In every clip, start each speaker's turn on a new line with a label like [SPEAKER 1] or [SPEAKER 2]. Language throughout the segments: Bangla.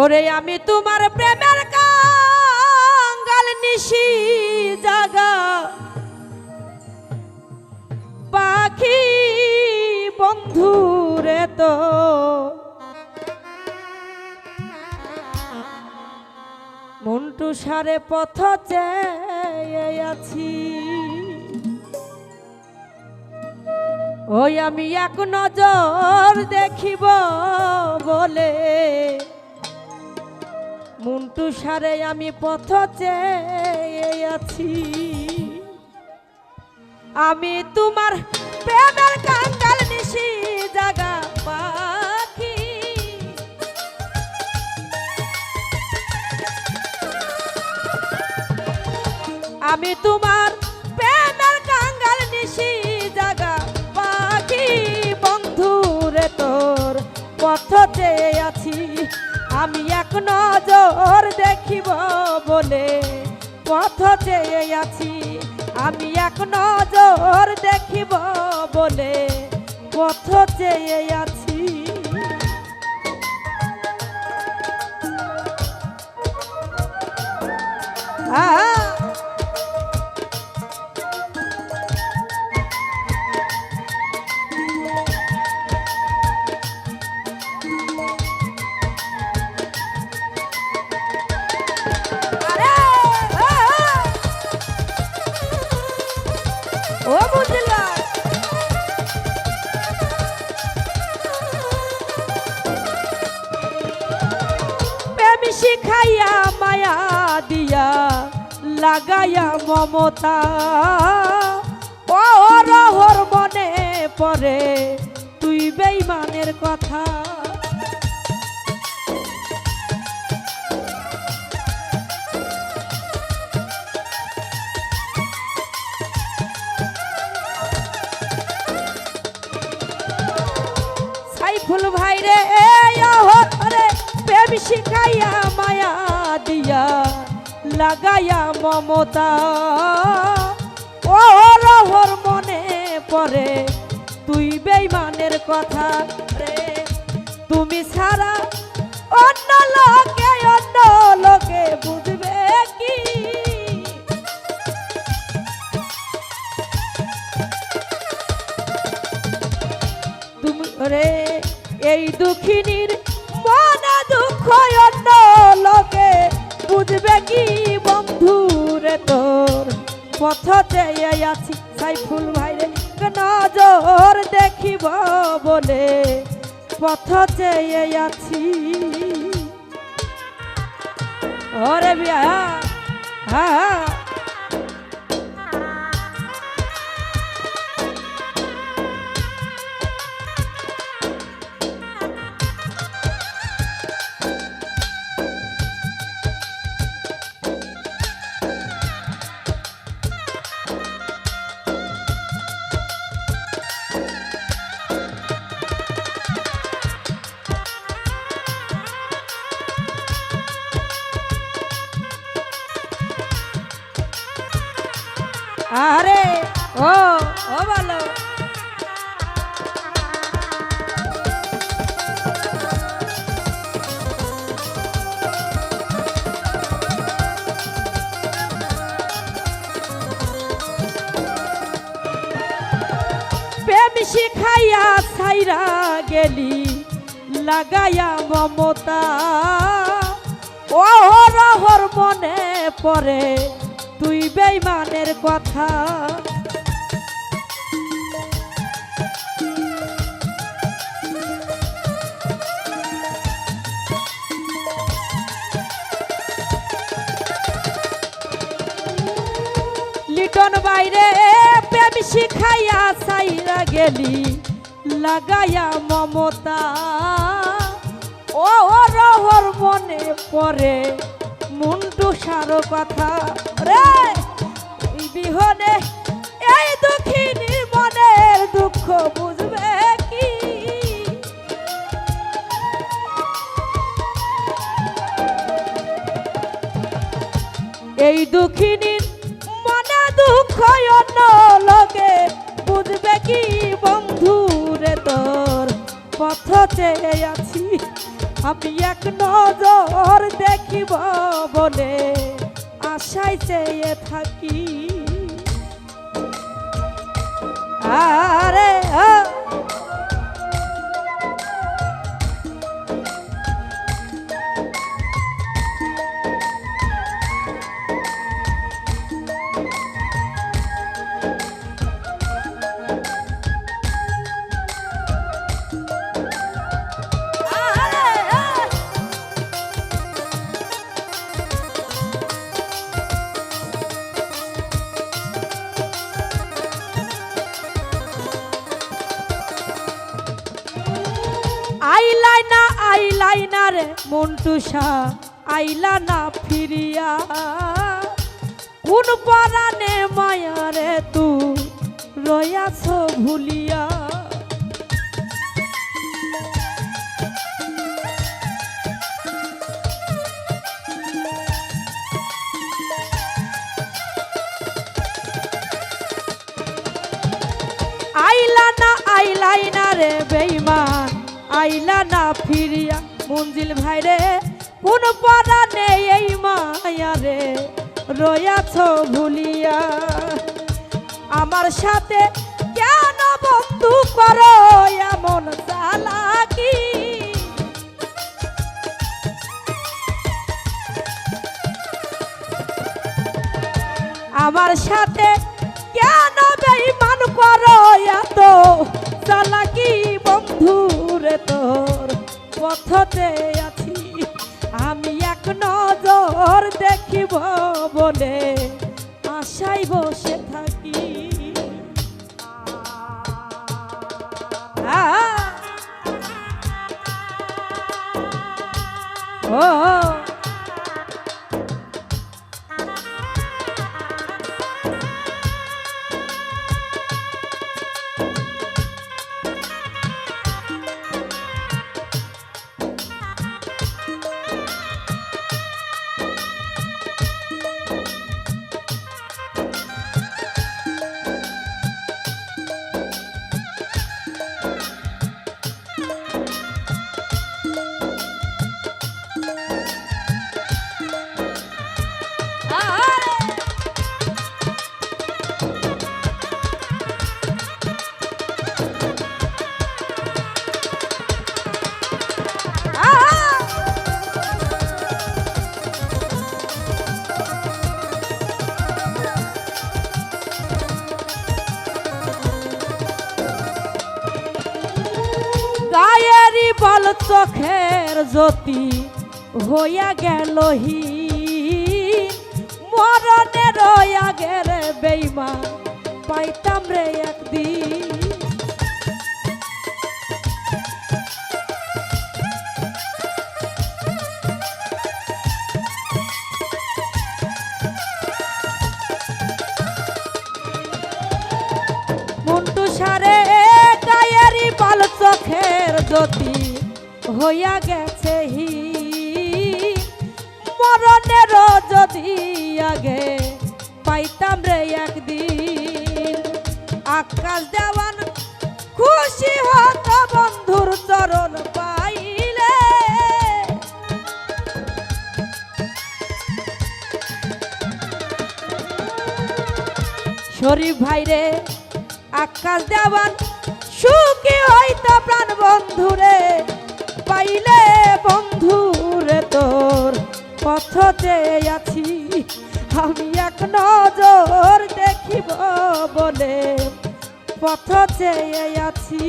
[SPEAKER 1] ওরে আমি তোমার প্রেমের কাঙ্গাল নিশি জাগা পাখি বন্ধুরে তো মন্টু সারে পথ চেয়ে আছি। ওই আমি এক নজর দেখিব বলে মন্টু সারে আমি পথ চেয়ে আছি। আমি তোমার প্রেমের কাঙ্গাল নিশি জাগা পাখি আমি তোমার প্রেমের কাঙ্গাল নিশি জাগা পাখি বন্ধুরে তোর পথ চেয়ে আছি। আমি এক নজর দেখিব বলে পথ চেয়ে আছি। আমি এক নজর দেখিব বলে পথ চেয়ে আছি। ও বুঝলা প্রেম শিখাইয়া মায়া দিয়া লাগাইয়া মমতা ও রহর মনে পড়ে তুই বেঈমানের কথা। ফুল ভাই রে রে প্রেম শিখাইয়া মায়া দিয়া লাগাইয়া মমতা ও রহর মনে পড়ে তুই বেঈমানের কথা রে। তুমি ছাড়া অন্য লোকে বুঝবে কি তুমি রে এই দুঃখিনীর মনে দুঃখ অন্য লোকে বুঝবে কি বন্ধুরে তোর পথ চেয়ে আছি। সাইফুল ভাইরে নজর দেখিব বলে পথ চেয়ে আছি। ওরে বিয়া হ্যাঁ আরে ও ও ভালো প্রেম শিখাইয়া ছাইরা গেলি লাগাইয়া মমতা ও রহর মনে পড়ে তুই বেঈমানের কথা। লিটন বাইরে প্রেম শিখাইয়া ছাইরা গেলি লাগাইয়া মমতা ও রহর মনে পড়ে মন্টু সারো কথা রে। বিহনে এই দুঃখিনীর মনের দুঃখ বুঝবে কি এই দুঃখিনীর মনে দুঃখ অন্য লোকে বুঝবে কি বন্ধুরে তোর পথ চেয়ে আছি। আমি এক নজর বলে আশায় চেয়ে থাকি। আরে আইলা রে মন্টুসা আইলা না ফিরিয়া, কোন পরাণে মায়া রে তুই রয়াছ ভুলিয়া। আইলাই না রে বেঈমান আইলা না ফিরিয়া, মঞ্জিল ভাই রে কোন পরাণে এই মায়া রে রয়াছ ভুলিয়া। আমার সাথে কেন বন্ধু করো এমন চালাকি, আমার সাথে কেন বেঈমান করো এত চালাকি। বন্ধু রে তোর পথতে আছি আমি এক নজর দেখিব বলে আশায় বসে থাকি। ও গায়েরি বল চোখের জ্যোতি হইয়া গেল মরণের আগের বেঈমান পাইতাম রে একদিন। মন্টুসারে গায়েরি বল চোখের জ্যোতি হইয়া গেছে মরণের যদি আগে পাইতাম রে একদিন। আকাশ দেওয়ান খুশি হত বন্ধুর চরণ পাইলে, শরীফ ভাই রে আকাশ দেওয়ান সুখী হইত প্রাণ বন্ধুরে পাইলে। বন্ধুরে তোর পথতে আছি আমি এক নজর দেখিব বলে পথতে আছি।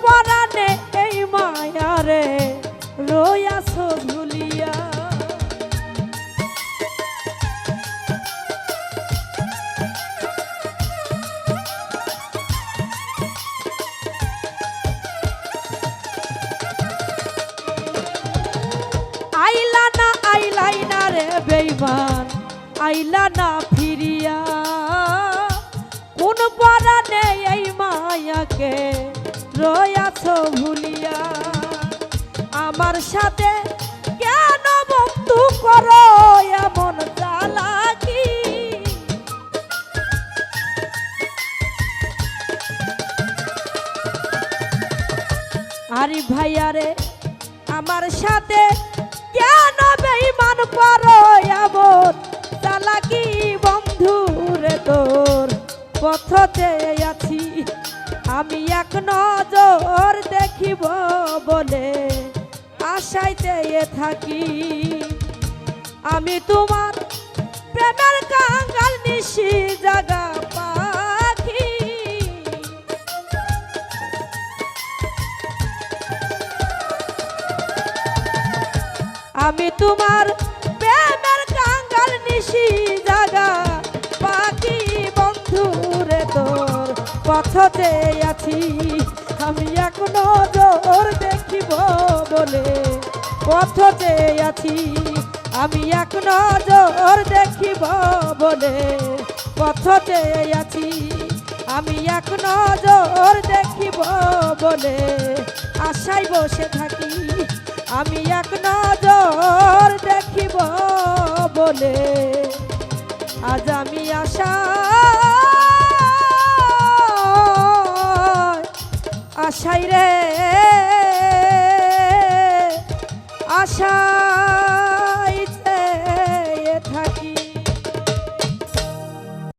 [SPEAKER 1] পরাণে এই মায়ারে রয়াছ ঝুলিয়া। আইলাই না রে বেঈমান, আইলা না ফিরিয়া, কোন পরাণে এই মায়াকে রয়াছ ভুলিয়া। আমার সাথে কেন বন্ধু করো এমন চালাকি, আরে ভাইয়া রে আমার সাথে কেন বেঈমান করো এমন চালাকি। বন্ধু রে তোর পথতে আছি আমি এক নজর দেখিব বলে আশাইতে থাকি। আমি তোমার প্রেমের কাঙ্গাল নিশি জাগা পাখি। আমি তোমার প্রেমের কাঙ্গাল নিশি জাগা পাখি। বন্ধু রে তোর পথতে আছি আমি এক নজর দেখিব বলে পথতে আছি আমি এক নজর দেখিব বলে পথতে আছি আমি এক নজর দেখিব বলে আশায় বসে থাকি। আমি এক নজর দেখিব বলে আজ আমি আশায় রে আশা